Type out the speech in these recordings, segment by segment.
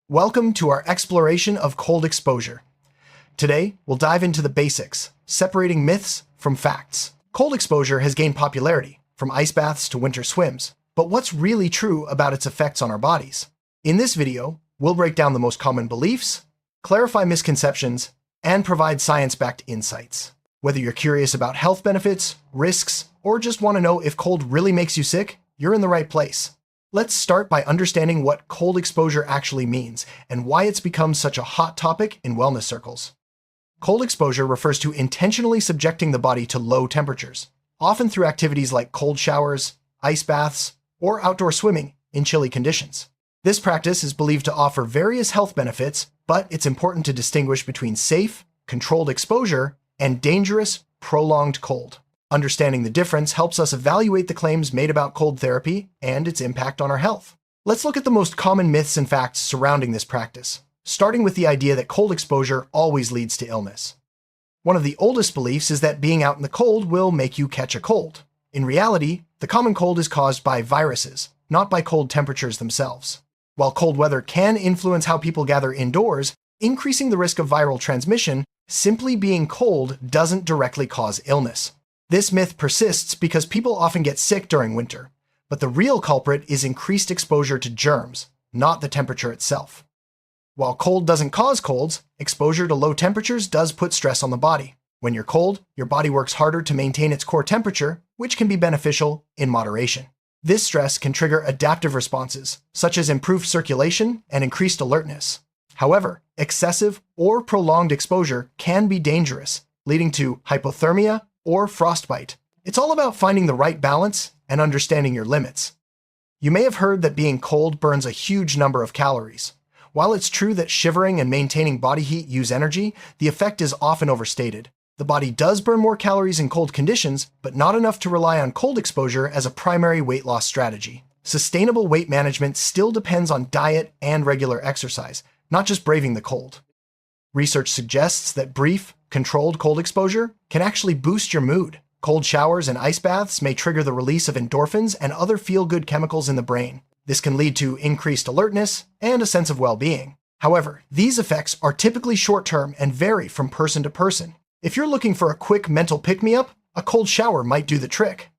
Welcome to our exploration of cold exposure. Today, we'll dive into the basics, separating myths from facts. Cold exposure has gained popularity, from ice baths to winter swims, but what's really true about its effects on our bodies? In this video, we'll break down the most common beliefs, clarify misconceptions, and provide science-backed insights. Whether you're curious about health benefits, risks, or just want to know if cold really makes you sick, you're in the right place. Let's start by understanding what cold exposure actually means and why it's become such a hot topic in wellness circles. Cold exposure refers to intentionally subjecting the body to low temperatures, often through activities like cold showers, ice baths, or outdoor swimming in chilly conditions. This practice is believed to offer various health benefits, but it's important to distinguish between safe, controlled exposure and dangerous, prolonged cold. Understanding the difference helps us evaluate the claims made about cold therapy and its impact on our health. Let's look at the most common myths and facts surrounding this practice, starting with the idea that cold exposure always leads to illness. One of the oldest beliefs is that being out in the cold will make you catch a cold. In reality, the common cold is caused by viruses, not by cold temperatures themselves. While cold weather can influence how people gather indoors, increasing the risk of viral transmission, simply being cold doesn't directly cause illness. This myth persists because people often get sick during winter, but the real culprit is increased exposure to germs, not the temperature itself. While cold doesn't cause colds, exposure to low temperatures does put stress on the body. When you're cold, your body works harder to maintain its core temperature, which can be beneficial in moderation. This stress can trigger adaptive responses, such as improved circulation and increased alertness. However, excessive or prolonged exposure can be dangerous, leading to hypothermia or frostbite. It's all about finding the right balance and understanding your limits. You may have heard that being cold burns a huge number of calories. While it's true that shivering and maintaining body heat use energy, the effect is often overstated. The body does burn more calories in cold conditions, but not enough to rely on cold exposure as a primary weight loss strategy. Sustainable weight management still depends on diet and regular exercise, not just braving the cold. Research suggests that brief, controlled cold exposure can actually boost your mood. Cold showers and ice baths may trigger the release of endorphins and other feel-good chemicals in the brain. This can lead to increased alertness and a sense of well-being. However, these effects are typically short-term and vary from person to person. If you're looking for a quick mental pick-me-up, a cold shower might do the trick.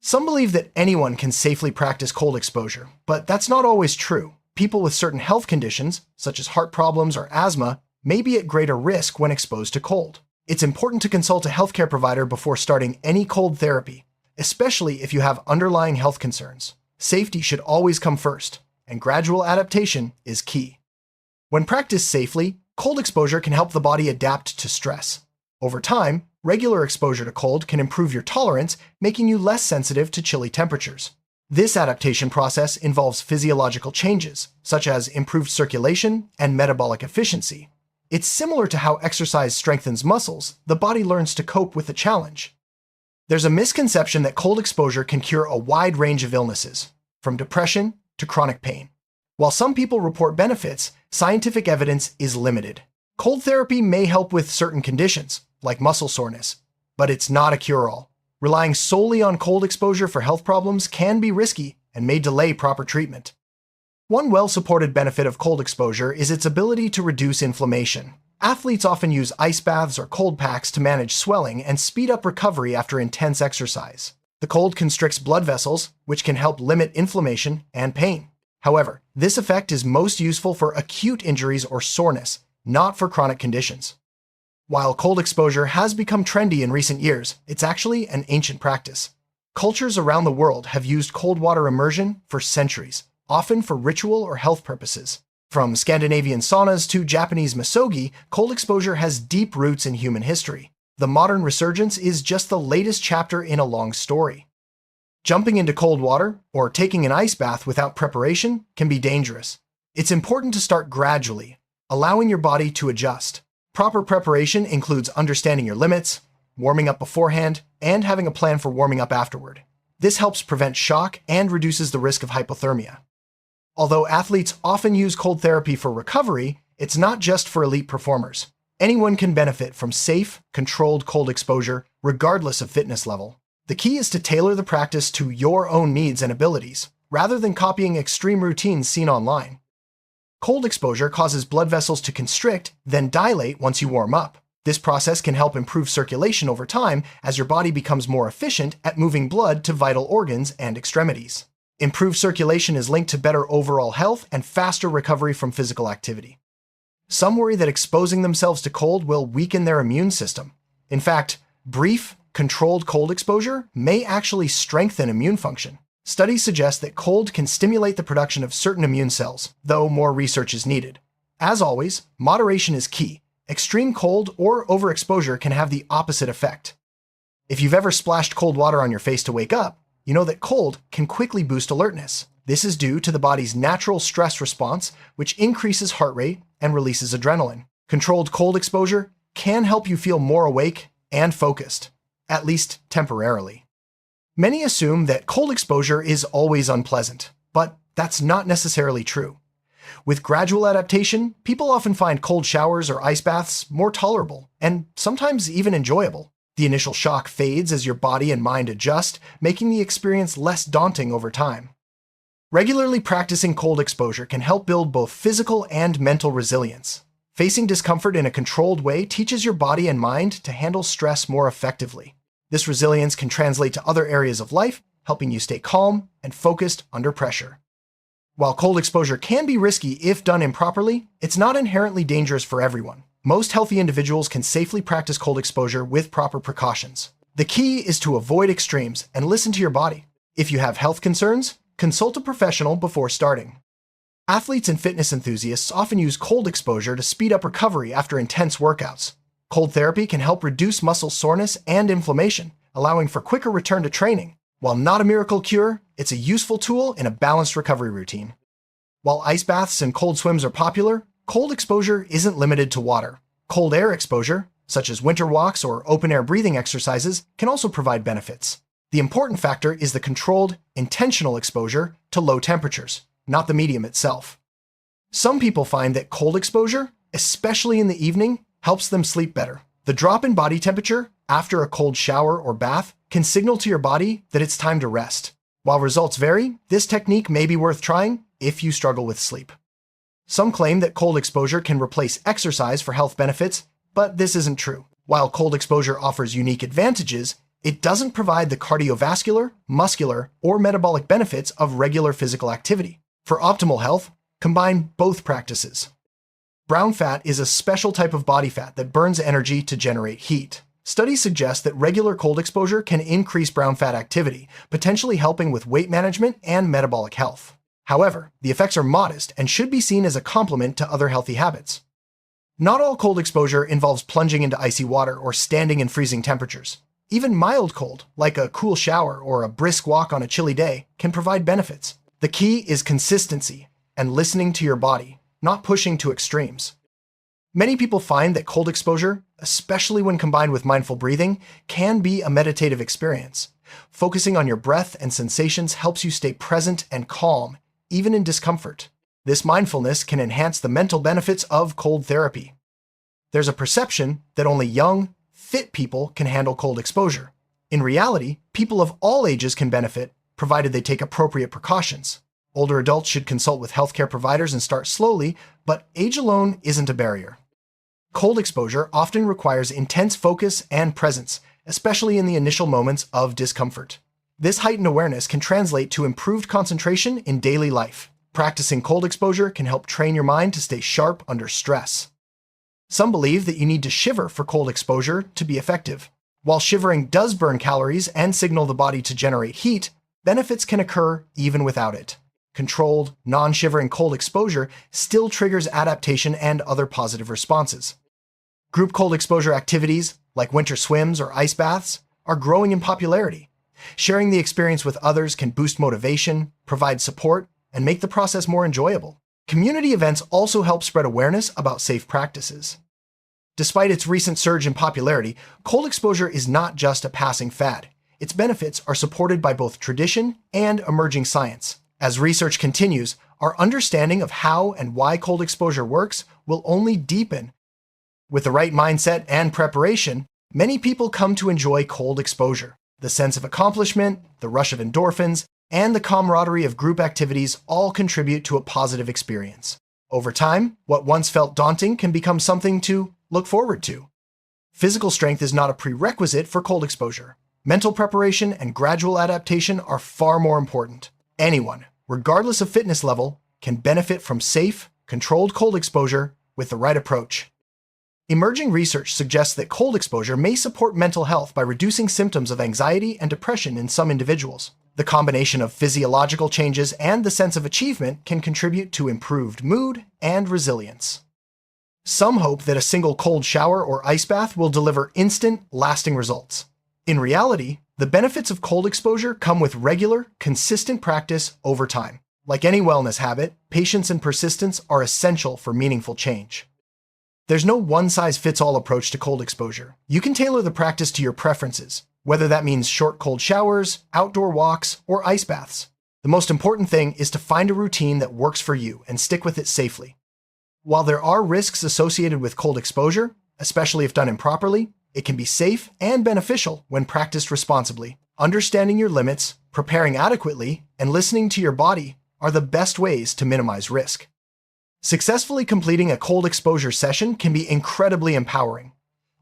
Some believe that anyone can safely practice cold exposure, but that's not always true. People with certain health conditions, such as heart problems or asthma, may be at greater risk when exposed to cold. It's important to consult a healthcare provider before starting any cold therapy, especially if you have underlying health concerns. Safety should always come first, and gradual adaptation is key. When practiced safely, cold exposure can help the body adapt to stress. Over time, regular exposure to cold can improve your tolerance, making you less sensitive to chilly temperatures. This adaptation process involves physiological changes, such as improved circulation and metabolic efficiency. It's similar to how exercise strengthens muscles. The body learns to cope with the challenge. There's a misconception that cold exposure can cure a wide range of illnesses, from depression to chronic pain. While some people report benefits, scientific evidence is limited. Cold therapy may help with certain conditions, like muscle soreness, but it's not a cure-all. Relying solely on cold exposure for health problems can be risky and may delay proper treatment. One well-supported benefit of cold exposure is its ability to reduce inflammation. Athletes often use ice baths or cold packs to manage swelling and speed up recovery after intense exercise. The cold constricts blood vessels, which can help limit inflammation and pain. However, this effect is most useful for acute injuries or soreness, not for chronic conditions. While cold exposure has become trendy in recent years, it's actually an ancient practice. Cultures around the world have used cold water immersion for centuries, often for ritual or health purposes. From Scandinavian saunas to Japanese misogi, cold exposure has deep roots in human history. The modern resurgence is just the latest chapter in a long story. Jumping into cold water or taking an ice bath without preparation can be dangerous. It's important to start gradually, allowing your body to adjust. Proper preparation includes understanding your limits, warming up beforehand, and having a plan for warming up afterward. This helps prevent shock and reduces the risk of hypothermia. Although athletes often use cold therapy for recovery, it's not just for elite performers. Anyone can benefit from safe, controlled cold exposure, regardless of fitness level. The key is to tailor the practice to your own needs and abilities, rather than copying extreme routines seen online. Cold exposure causes blood vessels to constrict, then dilate once you warm up. This process can help improve circulation over time as your body becomes more efficient at moving blood to vital organs and extremities. Improved circulation is linked to better overall health and faster recovery from physical activity. Some worry that exposing themselves to cold will weaken their immune system. In fact, brief, controlled cold exposure may actually strengthen immune function. Studies suggest that cold can stimulate the production of certain immune cells, though more research is needed. As always, moderation is key. Extreme cold or overexposure can have the opposite effect. If you've ever splashed cold water on your face to wake up, you know that cold can quickly boost alertness. This is due to the body's natural stress response, which increases heart rate and releases adrenaline. Controlled cold exposure can help you feel more awake and focused, at least temporarily. Many assume that cold exposure is always unpleasant, but that's not necessarily true. With gradual adaptation, people often find cold showers or ice baths more tolerable, and sometimes even enjoyable. The initial shock fades as your body and mind adjust, making the experience less daunting over time. Regularly practicing cold exposure can help build both physical and mental resilience. Facing discomfort in a controlled way teaches your body and mind to handle stress more effectively. This resilience can translate to other areas of life, helping you stay calm and focused under pressure. While cold exposure can be risky if done improperly, it's not inherently dangerous for everyone. Most healthy individuals can safely practice cold exposure with proper precautions. The key is to avoid extremes and listen to your body. If you have health concerns, consult a professional before starting. Athletes and fitness enthusiasts often use cold exposure to speed up recovery after intense workouts. Cold therapy can help reduce muscle soreness and inflammation, allowing for quicker return to training. While not a miracle cure, it's a useful tool in a balanced recovery routine. While ice baths and cold swims are popular, cold exposure isn't limited to water. Cold air exposure, such as winter walks or open-air breathing exercises, can also provide benefits. The important factor is the controlled, intentional exposure to low temperatures, not the medium itself. Some people find that cold exposure, especially in the evening, helps them sleep better. The drop in body temperature after a cold shower or bath can signal to your body that it's time to rest. While results vary, this technique may be worth trying if you struggle with sleep. Some claim that cold exposure can replace exercise for health benefits, but this isn't true. While cold exposure offers unique advantages, it doesn't provide the cardiovascular, muscular, or metabolic benefits of regular physical activity. For optimal health, combine both practices. Brown fat is a special type of body fat that burns energy to generate heat. Studies suggest that regular cold exposure can increase brown fat activity, potentially helping with weight management and metabolic health. However, the effects are modest and should be seen as a complement to other healthy habits. Not all cold exposure involves plunging into icy water or standing in freezing temperatures. Even mild cold, like a cool shower or a brisk walk on a chilly day, can provide benefits. The key is consistency and listening to your body, not pushing to extremes. Many people find that cold exposure, especially when combined with mindful breathing, can be a meditative experience. Focusing on your breath and sensations helps you stay present and calm, even in discomfort. This mindfulness can enhance the mental benefits of cold therapy. There's a perception that only young, fit people can handle cold exposure. In reality, people of all ages can benefit, provided they take appropriate precautions. Older adults should consult with healthcare providers and start slowly, but age alone isn't a barrier. Cold exposure often requires intense focus and presence, especially in the initial moments of discomfort. This heightened awareness can translate to improved concentration in daily life. Practicing cold exposure can help train your mind to stay sharp under stress. Some believe that you need to shiver for cold exposure to be effective. While shivering does burn calories and signal the body to generate heat, benefits can occur even without it. Controlled, non-shivering cold exposure still triggers adaptation and other positive responses. Group cold exposure activities, like winter swims or ice baths, are growing in popularity. Sharing the experience with others can boost motivation, provide support, and make the process more enjoyable. Community events also help spread awareness about safe practices. Despite its recent surge in popularity, cold exposure is not just a passing fad. Its benefits are supported by both tradition and emerging science. As research continues, our understanding of how and why cold exposure works will only deepen. With the right mindset and preparation, many people come to enjoy cold exposure. The sense of accomplishment, the rush of endorphins, and the camaraderie of group activities all contribute to a positive experience. Over time, what once felt daunting can become something to look forward to. Physical strength is not a prerequisite for cold exposure. Mental preparation and gradual adaptation are far more important. Anyone, regardless of fitness level, can benefit from safe, controlled cold exposure with the right approach. Emerging research suggests that cold exposure may support mental health by reducing symptoms of anxiety and depression in some individuals. The combination of physiological changes and the sense of achievement can contribute to improved mood and resilience. Some hope that a single cold shower or ice bath will deliver instant, lasting results. In reality, the benefits of cold exposure come with regular, consistent practice over time. Like any wellness habit, patience and persistence are essential for meaningful change. There's no one-size-fits-all approach to cold exposure. You can tailor the practice to your preferences, whether that means short cold showers, outdoor walks, or ice baths. The most important thing is to find a routine that works for you and stick with it safely. While there are risks associated with cold exposure, especially if done improperly, it can be safe and beneficial when practiced responsibly. Understanding your limits, preparing adequately, and listening to your body are the best ways to minimize risk. Successfully completing a cold exposure session can be incredibly empowering.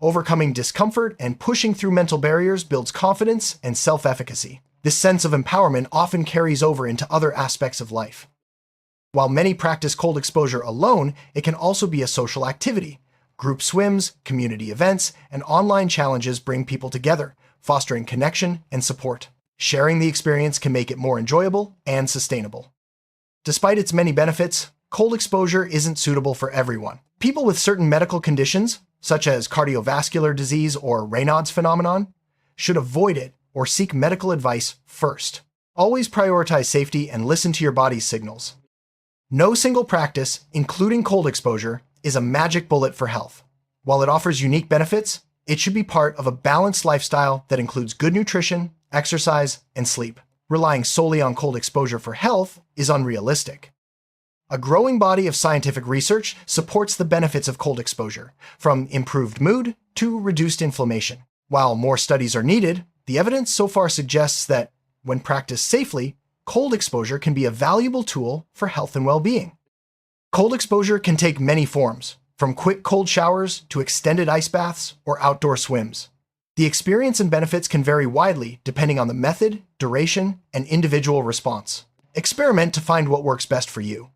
Overcoming discomfort and pushing through mental barriers builds confidence and self-efficacy. This sense of empowerment often carries over into other aspects of life. While many practice cold exposure alone, it can also be a social activity. Group swims, community events, and online challenges bring people together, fostering connection and support. Sharing the experience can make it more enjoyable and sustainable. Despite its many benefits, cold exposure isn't suitable for everyone. People with certain medical conditions, such as cardiovascular disease or Raynaud's phenomenon, should avoid it or seek medical advice first. Always prioritize safety and listen to your body's signals. No single practice, including cold exposure, is a magic bullet for health. While it offers unique benefits, it should be part of a balanced lifestyle that includes good nutrition, exercise, and sleep. Relying solely on cold exposure for health is unrealistic. A growing body of scientific research supports the benefits of cold exposure, from improved mood to reduced inflammation. While more studies are needed, the evidence so far suggests that, when practiced safely, cold exposure can be a valuable tool for health and well-being. Cold exposure can take many forms, from quick cold showers to extended ice baths or outdoor swims. The experience and benefits can vary widely depending on the method, duration, and individual response. Experiment to find what works best for you.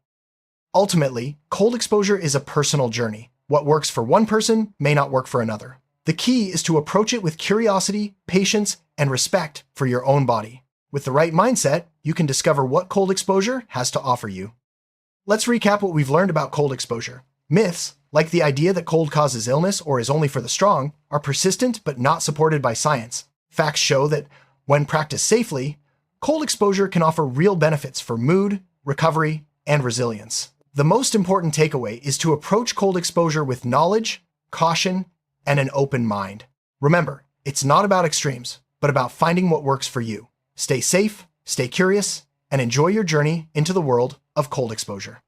Ultimately, cold exposure is a personal journey. What works for one person may not work for another. The key is to approach it with curiosity, patience, and respect for your own body. With the right mindset, you can discover what cold exposure has to offer you. Let's recap what we've learned about cold exposure. Myths, like the idea that cold causes illness or is only for the strong, are persistent but not supported by science. Facts show that, when practiced safely, cold exposure can offer real benefits for mood, recovery, and resilience. The most important takeaway is to approach cold exposure with knowledge, caution, and an open mind. Remember, it's not about extremes, but about finding what works for you. Stay safe, stay curious, and enjoy your journey into the world of cold exposure.